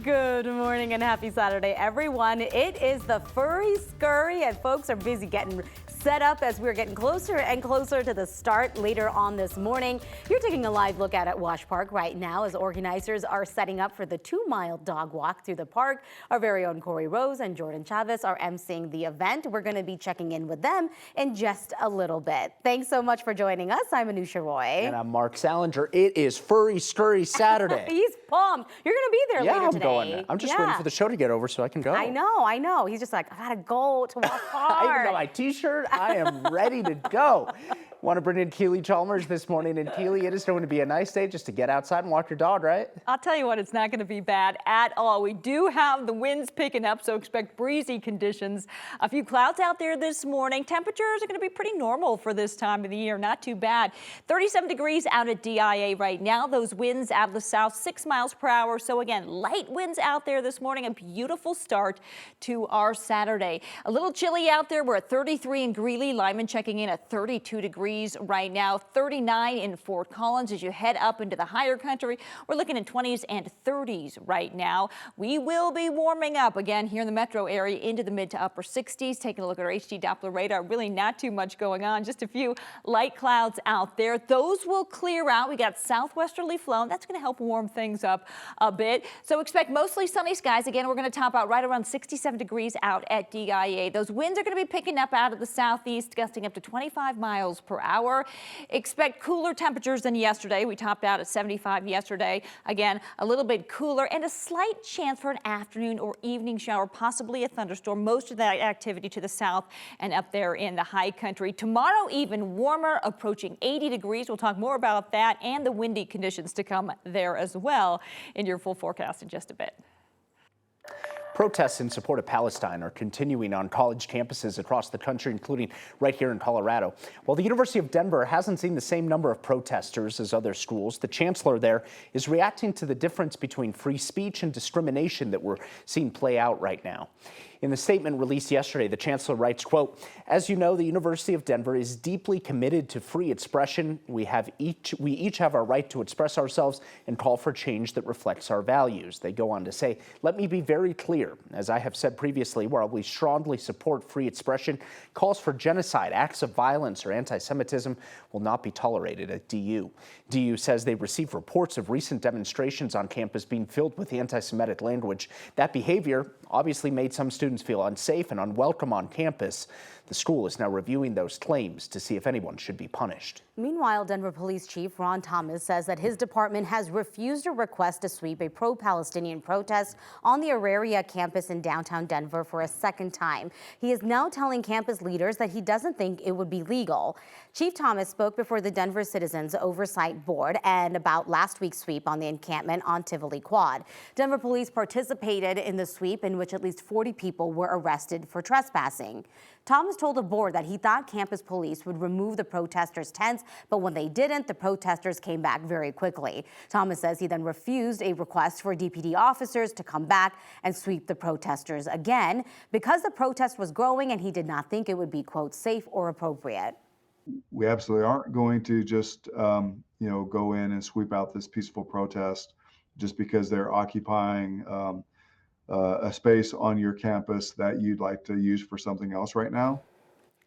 Good morning and happy Saturday, everyone. It is the Furry Scurry, and folks are busy getting set up as we're getting closer and closer to the start later on this morning. You're taking a live look at Wash Park right now as organizers are setting up for the 2-mile dog walk through the park. Our very own Corey Rose and Jordan Chavez are emceeing the event. We're going to be checking in with them in just a little bit. Thanks so much for joining us. I'm Anusha Roy. And I'm Mark Salinger. It is Furry Scurry Saturday. He's pumped. You're going to be there later today. I'm just waiting for the show to get over so I can go. I know. He's just like, I gotta go to Wash Park. I even got my t-shirt. I am ready to go. Want to bring in Keely Chalmers this morning. And Keely, it is going to be a nice day just to get outside and walk your dog, right? I'll tell you what, it's not going to be bad at all. We do have the winds picking up, so expect breezy conditions. A few clouds out there this morning. Temperatures are going to be pretty normal for this time of the year. Not too bad. 37 degrees out at DIA right now. Those winds out of the south, 6 miles per hour. So again, light winds out there this morning. A beautiful start to our Saturday. A little chilly out there. We're at 33 in Greeley. Lyman checking in at 32 degrees right now. 39 in Fort Collins. As you head up into the higher country, we're looking at 20s and 30s right now. We will be warming up again here in the metro area into the mid to upper 60s. Taking a look at our HD Doppler radar, really not too much going on. Just a few light clouds out there. Those will clear out. We got southwesterly flow. That's going to help warm things up a bit. So expect mostly sunny skies. Again, we're going to top out right around 67 degrees out at DIA. Those winds are going to be picking up out of the southeast, gusting up to 25 miles per hour. Expect cooler temperatures than yesterday. We topped out at 75 yesterday. Again, a little bit cooler and a slight chance for an afternoon or evening shower, possibly a thunderstorm. Most of that activity to the south and up there in the high country. Tomorrow, even warmer, approaching 80 degrees. We'll talk more about that and the windy conditions to come there as well in your full forecast in just a bit. Protests in support of Palestine are continuing on college campuses across the country, including right here in Colorado. While the University of Denver hasn't seen the same number of protesters as other schools, the chancellor there is reacting to the difference between free speech and discrimination that we're seeing play out right now. In the statement released yesterday, the chancellor writes, quote, "As you know, the University of Denver is deeply committed to free expression. We each have our right to express ourselves and call for change that reflects our values." They go on to say, "Let me be very clear. As I have said previously, while we strongly support free expression, calls for genocide, acts of violence, or anti-Semitism will not be tolerated at DU." DU says they received reports of recent demonstrations on campus being filled with anti-Semitic language. That behavior obviously made some students feel unsafe and unwelcome on campus. The school is now reviewing those claims to see if anyone should be punished. Meanwhile, Denver Police Chief Ron Thomas says that his department has refused a request to sweep a pro-Palestinian protest on the Auraria campus in downtown Denver for a second time. He is now telling campus leaders that he doesn't think it would be legal. Chief Thomas spoke before the Denver Citizens Oversight Board and about last week's sweep on the encampment on Tivoli Quad. Denver police participated in the sweep in which at least 40 people were arrested for trespassing. Thomas told the board that he thought campus police would remove the protesters' tents, but when they didn't, the protesters came back very quickly. Thomas says he then refused a request for DPD officers to come back and sweep the protesters again because the protest was growing and he did not think it would be, quote, safe or appropriate. We absolutely aren't going to just, go in and sweep out this peaceful protest just because they're occupying a space on your campus that you'd like to use for something else right now.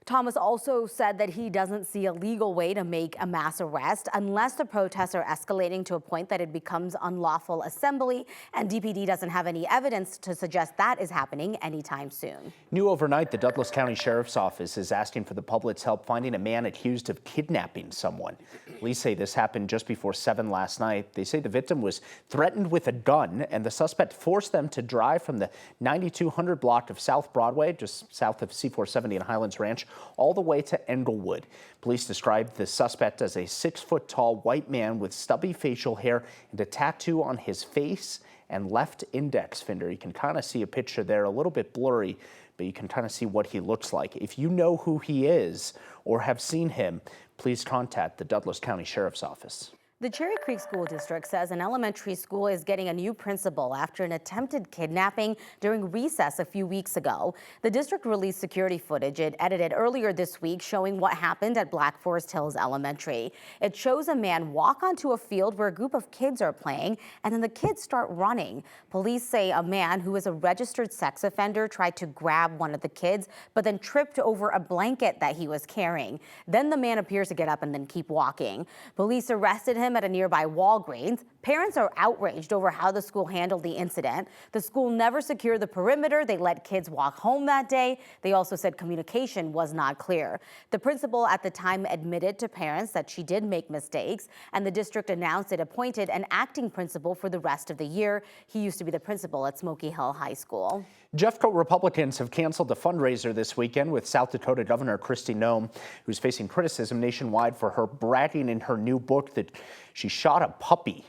Thomas also said that he doesn't see a legal way to make a mass arrest unless the protests are escalating to a point that it becomes unlawful assembly, and DPD doesn't have any evidence to suggest that is happening anytime soon. New overnight, the Douglas County Sheriff's Office is asking for the public's help finding a man accused of kidnapping someone. Police say this happened just before 7 last night. They say the victim was threatened with a gun, and the suspect forced them to drive from the 9200 block of South Broadway, just south of C-470 and Highlands Ranch, all the way to Englewood. Police described the suspect as a 6-foot-tall white man with stubby facial hair and a tattoo on his face and left index finger. You can kind of see a picture there, a little bit blurry, but you can kind of see what he looks like. If you know who he is or have seen him, please contact the Douglas County Sheriff's Office. The Cherry Creek School District says an elementary school is getting a new principal after an attempted kidnapping during recess a few weeks ago. The district released security footage it edited earlier this week showing what happened at Black Forest Hills Elementary. It shows a man walk onto a field where a group of kids are playing, and then the kids start running. Police say a man who is a registered sex offender tried to grab one of the kids, but then tripped over a blanket that he was carrying. Then the man appears to get up and then keep walking. Police arrested him at a nearby Walgreens. Parents are outraged over how the school handled the incident. The school never secured the perimeter. They let kids walk home that day. They also said communication was not clear. The principal at the time admitted to parents that she did make mistakes, and the district announced it appointed an acting principal for the rest of the year. He used to be the principal at Smoky Hill High School. Jeffco Republicans have canceled a fundraiser this weekend with South Dakota Governor Kristi Noem, who's facing criticism nationwide for her bragging in her new book that she shot a puppy.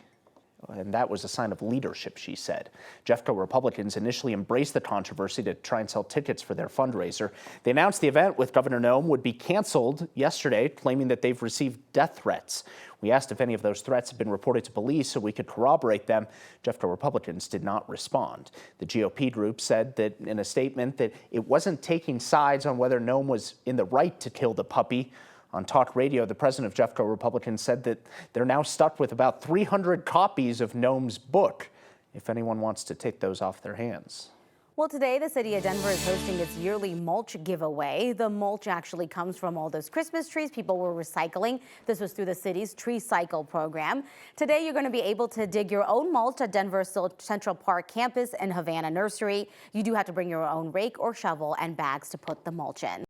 And that was a sign of leadership, she said. Jeffco Republicans initially embraced the controversy to try and sell tickets for their fundraiser. They announced the event with Governor Noem would be canceled yesterday, claiming that they've received death threats. We asked if any of those threats had been reported to police so we could corroborate them. Jeffco Republicans did not respond. The GOP group said that in a statement that it wasn't taking sides on whether Noem was in the right to kill the puppy. On talk radio, the president of Jeffco Republicans said that they're now stuck with about 300 copies of Noem's book, if anyone wants to take those off their hands. Well, today the city of Denver is hosting its yearly mulch giveaway. The mulch actually comes from all those Christmas trees people were recycling. This was through the city's Tree Cycle program. Today you're going to be able to dig your own mulch at Denver Central Park campus and Havana Nursery. You do have to bring your own rake or shovel and bags to put the mulch in.